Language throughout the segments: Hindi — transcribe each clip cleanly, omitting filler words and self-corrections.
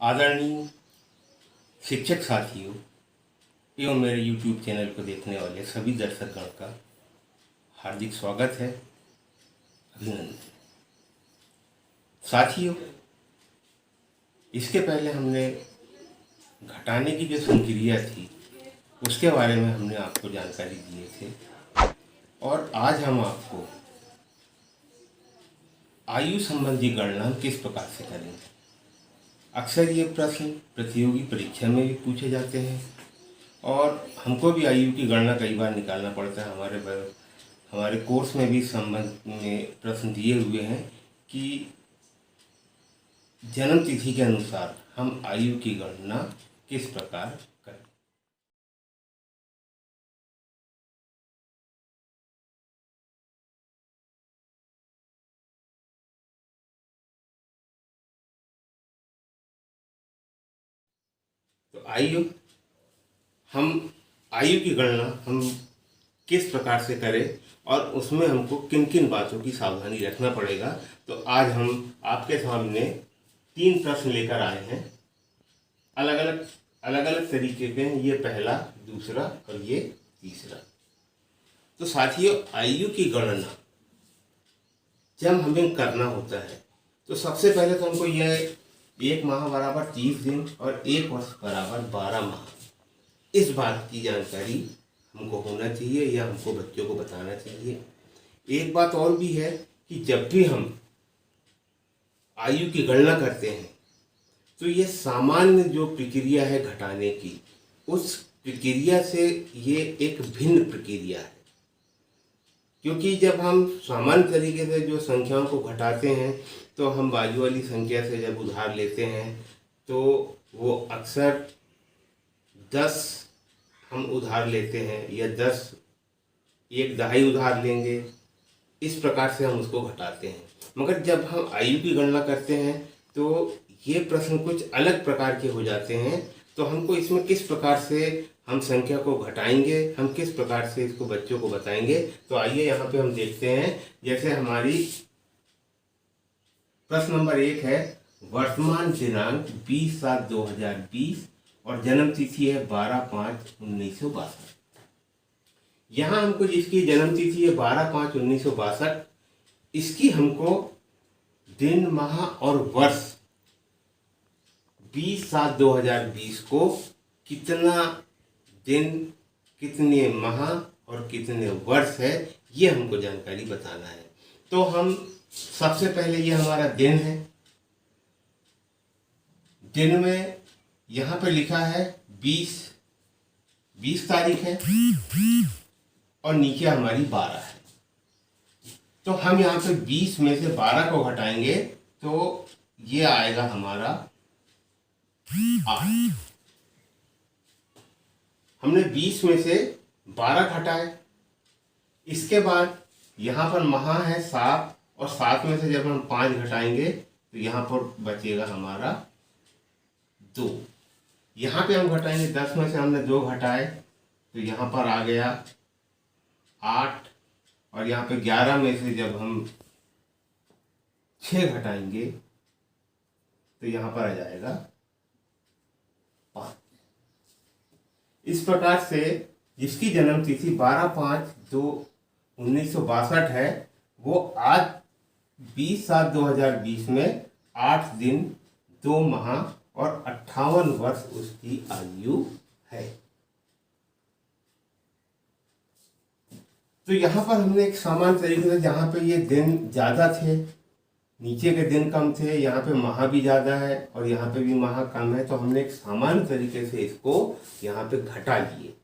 आदरणीय शिक्षक साथियों एवं मेरे YouTube चैनल को देखने वाले सभी दर्शकगण का हार्दिक स्वागत है, अभिनंदन। साथियों, इसके पहले हमने घटाने की जो संक्रिया थी उसके बारे में हमने आपको जानकारी दिए थे और आज हम आपको आयु संबंधी गणना किस प्रकार से करेंगे। अक्सर ये प्रश्न प्रतियोगी परीक्षा में भी पूछे जाते हैं और हमको भी आयु की गणना कई बार निकालना पड़ता है। हमारे कोर्स में भी संबंध में प्रश्न दिए हुए हैं कि जन्म तिथि के अनुसार हम आयु की गणना किस प्रकार करें। तो आयु की गणना हम किस प्रकार से करें और उसमें हमको किन किन बातों की सावधानी रखना पड़ेगा। तो आज हम आपके सामने 3 प्रश्न लेकर आए हैं, अलग अलग तरीके के। ये पहला, दूसरा और ये तीसरा। तो साथियों, आयु की गणना जब हमें करना होता है तो सबसे पहले तो हमको यह 1 माह बराबर 30 दिन और 1 वर्ष बराबर 12 माह, इस बात की जानकारी हमको होना चाहिए या हमको बच्चों को बताना चाहिए। एक बात और भी है कि जब भी हम आयु की गणना करते हैं तो ये सामान्य जो प्रक्रिया है घटाने की, उस प्रक्रिया से ये एक भिन्न प्रक्रिया है। क्योंकि जब हम सामान्य तरीके से जो संख्याओं को घटाते हैं तो हम बाजू वाली संख्या से जब उधार लेते हैं तो वो अक्सर 10 हम उधार लेते हैं या 10 एक दहाई उधार लेंगे, इस प्रकार से हम उसको घटाते हैं। मगर जब हम आयु की गणना करते हैं तो ये प्रश्न कुछ अलग प्रकार के हो जाते हैं। तो हमको इसमें किस प्रकार से हम संख्या को घटाएंगे, हम किस प्रकार से इसको बच्चों को बताएंगे। तो आइए यहाँ पे हम देखते हैं। जैसे हमारी प्रश्न नंबर 1 है, वर्तमान दिनांक 20/7/2020 और जन्म तिथि है 12/5/1962। यहाँ हमको जिसकी जन्म तिथि है 12/5/1962, इसकी हमको दिन, माह और वर्ष 20/7/2020 को कितना दिन, कितने माह और कितने वर्ष है, ये हमको जानकारी बताना है। तो हम सबसे पहले, ये हमारा दिन है। दिन में यहाँ पे लिखा है 20 तारीख है और नीचे हमारी 12 है। तो हम यहाँ पे 20 में से 12 को घटाएंगे तो ये आएगा हमारा 8। हमने 20 में से 12 घटाए। इसके बाद यहाँ पर माह है 7 और 7 में से जब हम 5 घटाएंगे तो यहाँ पर बचेगा हमारा 2। यहाँ पे हम घटाएंगे 10 में से हमने 2 घटाए तो यहाँ पर आ गया 8 और यहाँ पे 11 में से जब हम 6 घटाएंगे तो यहाँ पर आ जाएगा 5। इस प्रकार से जिसकी जन्म तिथि 12/5/1962 है वो आज 20/7/2020 में 8 दिन, 2 माह और 58 वर्ष उसकी आयु है। तो यहाँ पर हमने एक सामान्य तरीके से, जहाँ पे ये दिन ज़्यादा थे, नीचे के दिन कम थे, यहाँ पे माह भी ज़्यादा है और यहाँ पे भी माह कम है, तो हमने एक सामान्य तरीके से इसको यहाँ पे घटा लिए।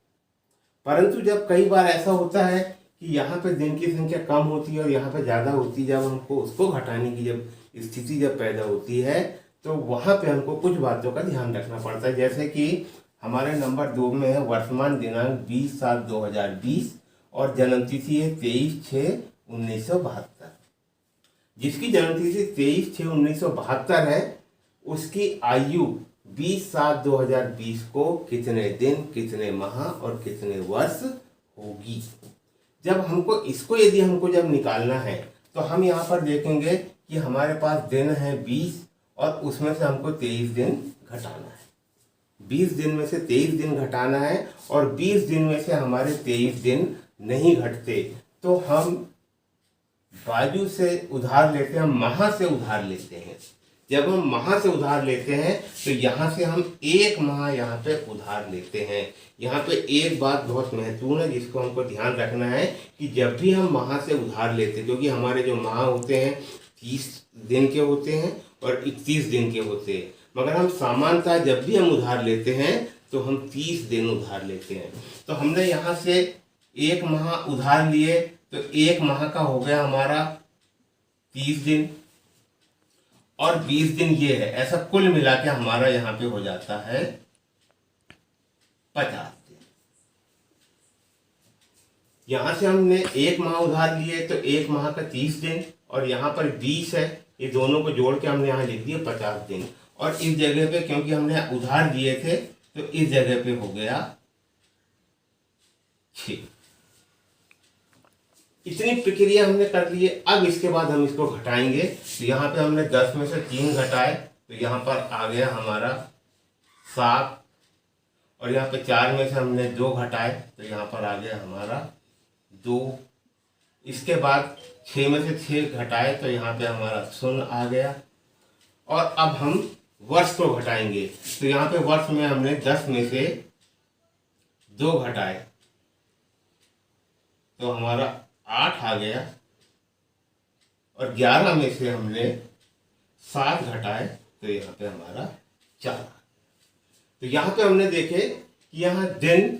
परंतु जब कई बार ऐसा होता है कि यहाँ पे दिन की संख्या कम होती है और यहाँ पे ज़्यादा होती है, जब हमको उसको घटाने की जब स्थिति जब पैदा होती है तो वहाँ पे हमको कुछ बातों का ध्यान रखना पड़ता है। जैसे कि हमारे नंबर 2 में है, वर्तमान दिनांक 20/7/2020 और जन्म तिथि है 23/6/1972। जिसकी जन्म तिथि 23/6/1972 है उसकी आयु 20/7/2020 को कितने दिन, कितने माह और कितने वर्ष होगी। जब हमको इसको जब निकालना है तो हम यहाँ पर देखेंगे कि हमारे पास दिन है 20 और उसमें से हमको 23 दिन घटाना है। 20 दिन में से 23 दिन घटाना है और 20 दिन में से हमारे 23 दिन नहीं घटते तो हम बाजू से उधार लेते हैं, हम माह से उधार लेते हैं। जब हम माह से उधार लेते हैं तो यहाँ से हम एक माह यहाँ पे उधार लेते हैं। यहाँ पे एक बात बहुत महत्वपूर्ण है जिसको हमको ध्यान रखना है कि जब भी हम माह से उधार लेते हैं, क्योंकि हमारे जो माह होते हैं 30 दिन के होते हैं और 31 दिन के होते हैं, मगर हम सामान्यतः जब भी हम उधार लेते हैं तो हम 30 दिन उधार लेते हैं। तो हमने यहाँ से एक माह उधार लिए तो एक माह का हो गया हमारा 30 दिन और 20 दिन ये है, ऐसा कुल मिला के हमारा यहाँ पे हो जाता है 50 दिन। यहाँ से हमने एक माह उधार लिए तो एक माह का 30 दिन और यहाँ पर 20 है, ये दोनों को जोड़ के हमने यहाँ लिख दिया 50 दिन। और इस जगह पे क्योंकि हमने उधार दिए थे तो इस जगह पे हो गया 6। इतनी प्रक्रिया हमने कर ली है। अब इसके बाद हम इसको घटाएंगे तो यहाँ पे हमने 10 में से 3 घटाए तो यहाँ पर आ गया हमारा 7 और यहाँ पे 4 में से हमने 2 घटाए तो यहाँ पर आ गया हमारा 2। इसके बाद 6 में से 6 घटाए तो यहाँ पे हमारा 0 आ गया। और अब हम वर्ष को घटाएंगे तो यहाँ पे वर्ष में हमने 10 में से 2 घटाए तो हमारा 8 आ गया और 11 में से हमने 7 घटाए तो यहाँ पे हमारा 4। तो यहाँ पे हमने देखे कि यहाँ दिन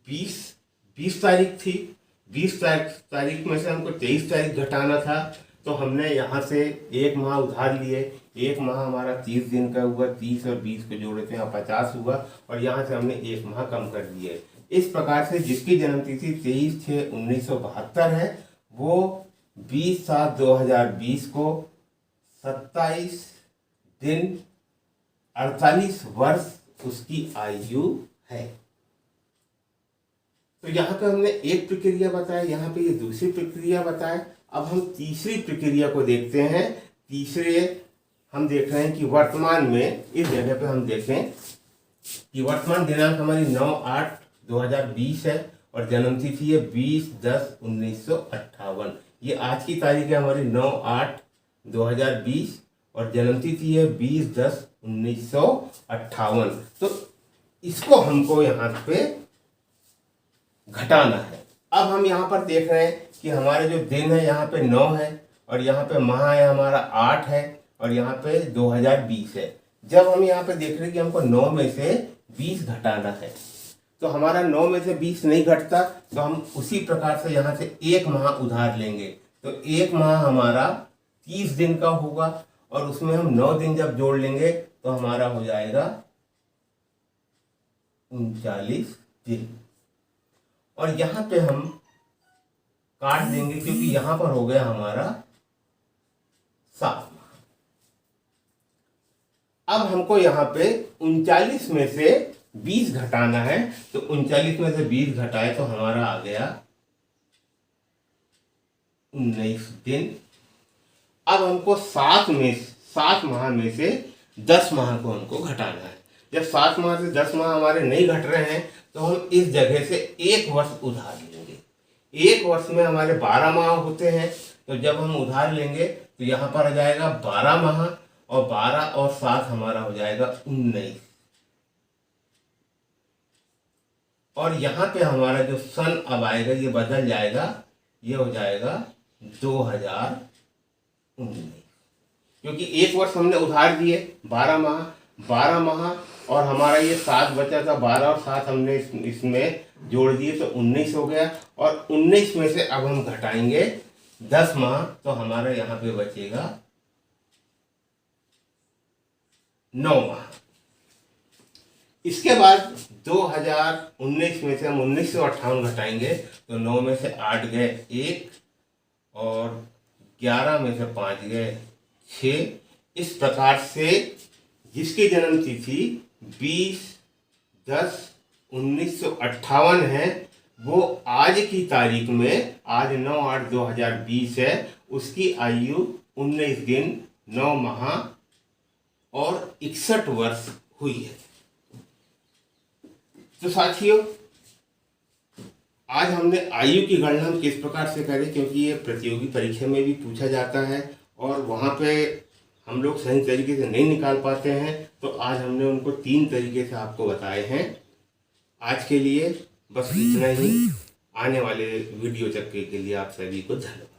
20 तारीख थी, 20 तारीख में से हमको 23 तारीख घटाना था तो हमने यहाँ से एक माह उधार लिए, एक माह हमारा 30 दिन का हुआ, 30 और 20 को जोड़े तो यहाँ 50 हुआ और यहाँ से हमने एक माह कम कर दिए। इस प्रकार से जिसकी जन्मतिथि 23/6/1972 है वो 20/7/2020 को 27 दिन 48 वर्ष उसकी आयु है। तो यहाँ पे हमने एक प्रक्रिया बताया, यहाँ पे ये दूसरी प्रक्रिया बताया। अब हम तीसरी प्रक्रिया को देखते हैं। तीसरे हम देख रहे हैं कि वर्तमान में इस जगह पे हम देखें कि वर्तमान दिनांक हमारी 9/8/2020 है और जन्म तिथि है 20/10/1958। ये आज की तारीख है हमारी 9/8/2020 और जन्म तिथि है 20/10/1958। तो इसको हमको यहाँ पे घटाना है। अब हम यहाँ पर देख रहे हैं कि हमारे जो दिन है यहाँ पे 9 है और यहाँ पे माह है हमारा 8 है और यहाँ पे 2020 है। जब हम यहाँ पे देख रहे हैं कि हमको 9 में से 20 घटाना है तो हमारा 9 में से 20 नहीं घटता तो हम उसी प्रकार से यहाँ से एक माह उधार लेंगे तो एक माह हमारा 30 दिन का होगा और उसमें हम 9 दिन जब जोड़ लेंगे तो हमारा हो जाएगा 39 दिन। और यहाँ पे हम काट देंगे क्योंकि यहाँ पर हो गया हमारा 7 माह। अब हमको यहाँ पे 39 में से 20 घटाना है तो 39 में से 20 घटाए तो हमारा आ गया 19 दिन। अब हमको 7 माह में से 10 माह को हमको घटाना है। जब 7 माह से 10 माह हमारे नहीं घट रहे हैं तो हम इस जगह से एक वर्ष उधार लेंगे। एक वर्ष में हमारे 12 माह होते हैं तो जब हम उधार लेंगे तो यहाँ पर आ जाएगा 12 माह और 12 और 7 हमारा हो जाएगा 19 और यहाँ पे हमारा जो सन अब आएगा ये बदल जाएगा, ये हो जाएगा 2019 क्योंकि एक वर्ष हमने उधार दिए 12 माह और हमारा ये 7 बचा था, 12 और 7 हमने इसमें जोड़ दिए तो 19 हो गया और 19 में से अब हम घटाएंगे 10 माह तो हमारा यहाँ पे बचेगा 9 माह। इसके बाद 2019 में से हम 1958 घटाएंगे तो 9 में से 8 गए 1 और 11 में से 5 गए 6। इस प्रकार से जिसकी जन्म तिथि 20/10/1958 है वो आज की तारीख में, आज 9/8/2020 है, उसकी आयु 19 दिन 9 माह और 61 वर्ष हुई है। तो साथियों, आज हमने आयु की गणना हम किस प्रकार से करें, क्योंकि ये प्रतियोगी परीक्षा में भी पूछा जाता है और वहाँ पे हम लोग सही तरीके से नहीं निकाल पाते हैं, तो आज हमने उनको 3 तरीके से आपको बताए हैं। आज के लिए बस इतना ही। आने वाले वीडियो तक के लिए आप सभी को धन्यवाद।